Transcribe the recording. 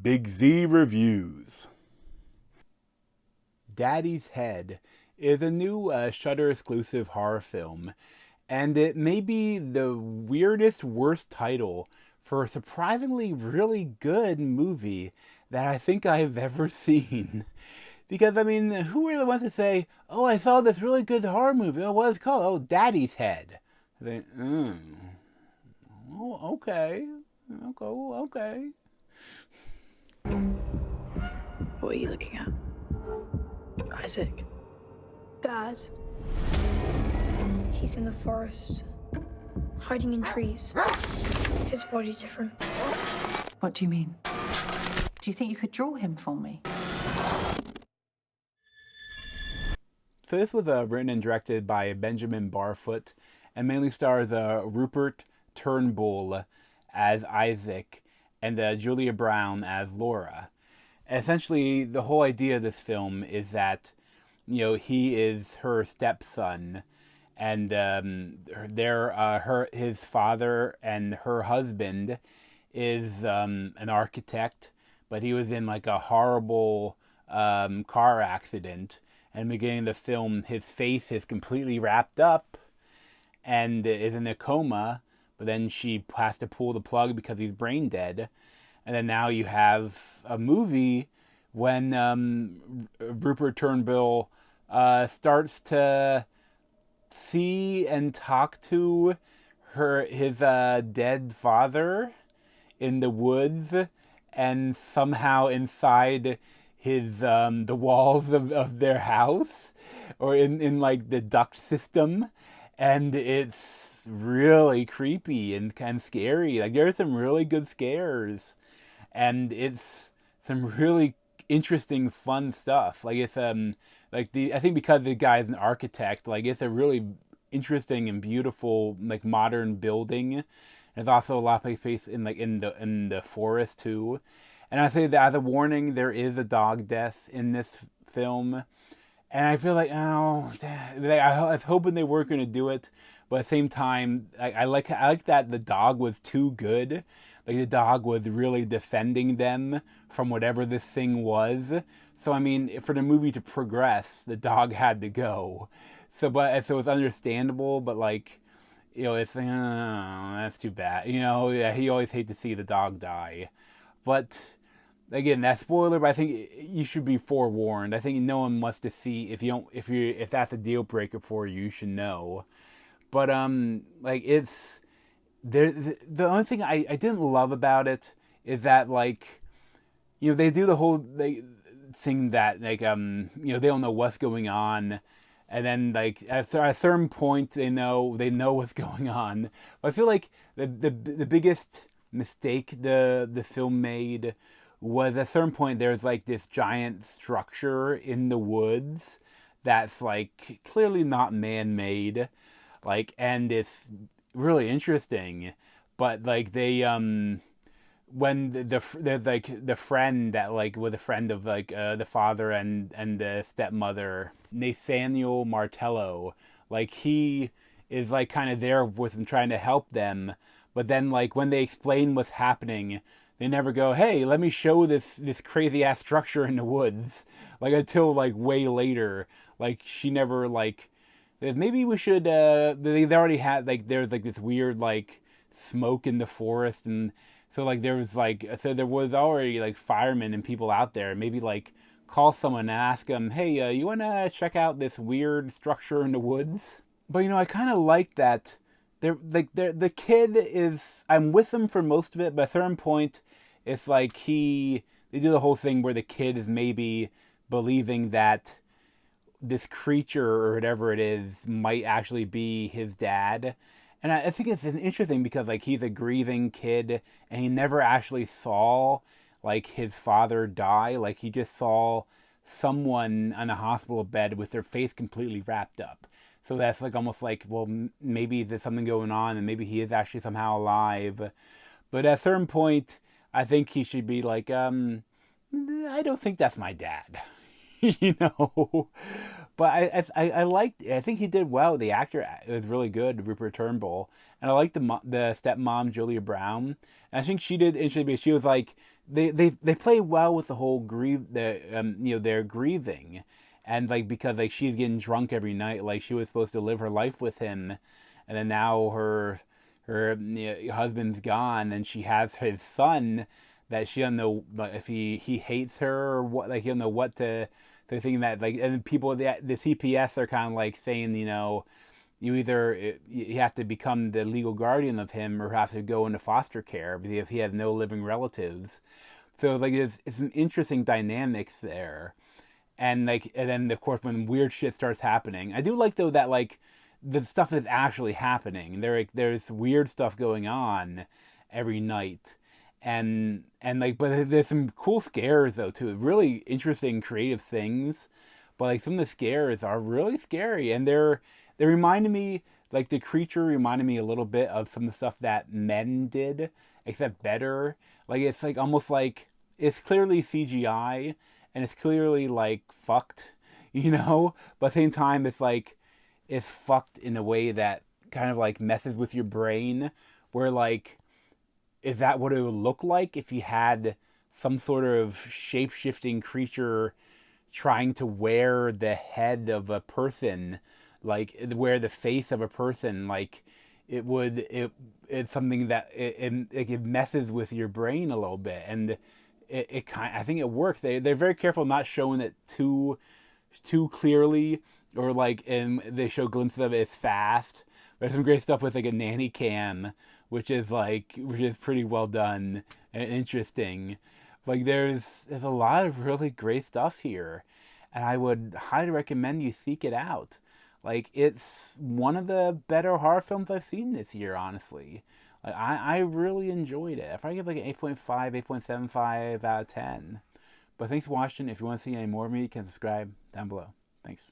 Big Z Reviews. Daddy's Head is a new Shudder Exclusive horror film, and it may be the weirdest, worst title for a surprisingly really good movie that I think I've ever seen. Because, I mean, who really wants to say, oh, I saw this really good horror movie. Oh, what is it called? Oh, Daddy's Head. They, oh, okay. Okay. What are you looking at? Isaac. Dad. He's in the forest, hiding in trees. His body's different. What do you mean? Do you think you could draw him for me? So this was written and directed by Benjamin Barfoot and mainly stars Rupert Turnbull as Isaac and Julia Brown as Laura. Essentially, the whole idea of this film is that, he is her stepson, and his father and her husband is an architect, but he was in like a horrible car accident. And in the beginning of the film, his face is completely wrapped up and is in a coma, but then she has to pull the plug because he's brain dead. And then now you have a movie when Rupert Turnbull starts to see and talk to his dead father in the woods, and somehow inside his the walls of their house, or in like the duct system, and it's really creepy and kind of scary. Like, there are some really good scares, and it's some really interesting, fun stuff. Like, it's I think because the guy's an architect, like, it's a really interesting and beautiful, like, modern building. There's also a lot of space in the forest too. And I say that as a warning, there is a dog death in this film, and I feel like, oh, I was hoping they weren't going to do it, but at the same time, I like that the dog was too good. Like, the dog was really defending them from whatever this thing was. So, I mean, for the movie to progress, the dog had to go. So it's understandable, but like, it's like, oh, that's too bad. Yeah, he always hates to see the dog die. But again, that's spoiler, but I think you should be forewarned. I think no one wants to see, if that's a deal breaker for you, you should know. But like, it's there. The only thing I didn't love about it is that, like, they do the whole thing that, like, they don't know what's going on, and then, like, at a certain point they know what's going on. But I feel like the biggest mistake the film made was, at a certain point there's like this giant structure in the woods that's like clearly not man-made, like, and it's really interesting, but like they when there's like the friend that like was a friend of like the father and the stepmother, Nathaniel Martello, like, he is like kind of there with them trying to help them, but then, like, when they explain what's happening, they never go, hey, let me show this crazy ass structure in the woods, like, until like way later. Like, she never, like, maybe we should they already had, like, there's like this weird like smoke in the forest, and so like there was already like firemen and people out there. Maybe like call someone and ask them, hey, you want to check out this weird structure in the woods? But I kind of like that. The kid is, I'm with him for most of it, but at a certain point, it's like they do the whole thing where the kid is maybe believing that this creature or whatever it is might actually be his dad. And I think it's interesting because, like, he's a grieving kid and he never actually saw like his father die. Like, he just saw someone on a hospital bed with their face completely wrapped up. So that's like almost like, well, maybe there's something going on and maybe he is actually somehow alive. But at a certain point, I think he should be like, I don't think that's my dad. you know. But I liked. I think he did well. The actor was really good, Rupert Turnbull, and I liked the stepmom Julia Brown. And I think she did interesting because she was like they play well with the whole they're grieving, and like because like she's getting drunk every night, like she was supposed to live her life with him, and then now her husband's gone, and she has his son that she don't know if he hates her or what, like he don't know what to. They're thinking that like, and people the CPS are kind of like saying, you either you have to become the legal guardian of him or have to go into foster care because he has no living relatives. So like it's an interesting dynamics there, and like and then of course when weird shit starts happening, I do like though that like the stuff is actually happening. There's weird stuff going on every night, and like but there's some cool scares though too. Really interesting creative things, but like some of the scares are really scary, and they reminded me like the creature reminded me a little bit of some of the stuff that Men did, except better. Like it's like almost like it's clearly CGI and it's clearly like fucked, but at the same time it's like it's fucked in a way that kind of like messes with your brain, where like is that what it would look like if you had some sort of shape-shifting creature trying to wear the head of a person, like wear the face of a person, like it's something that it messes with your brain a little bit, and it kind I think it works. They're very careful not showing it too clearly, or like and they show glimpses of it as fast. There's some great stuff with like a nanny cam, which is pretty well done and interesting. Like there's a lot of really great stuff here, and I would highly recommend you seek it out. Like it's one of the better horror films I've seen this year, honestly. Like I really enjoyed it. I probably give like an 8.5, 8.75 out of 10. But thanks for watching. If you want to see any more of me, you can subscribe down below. Thanks.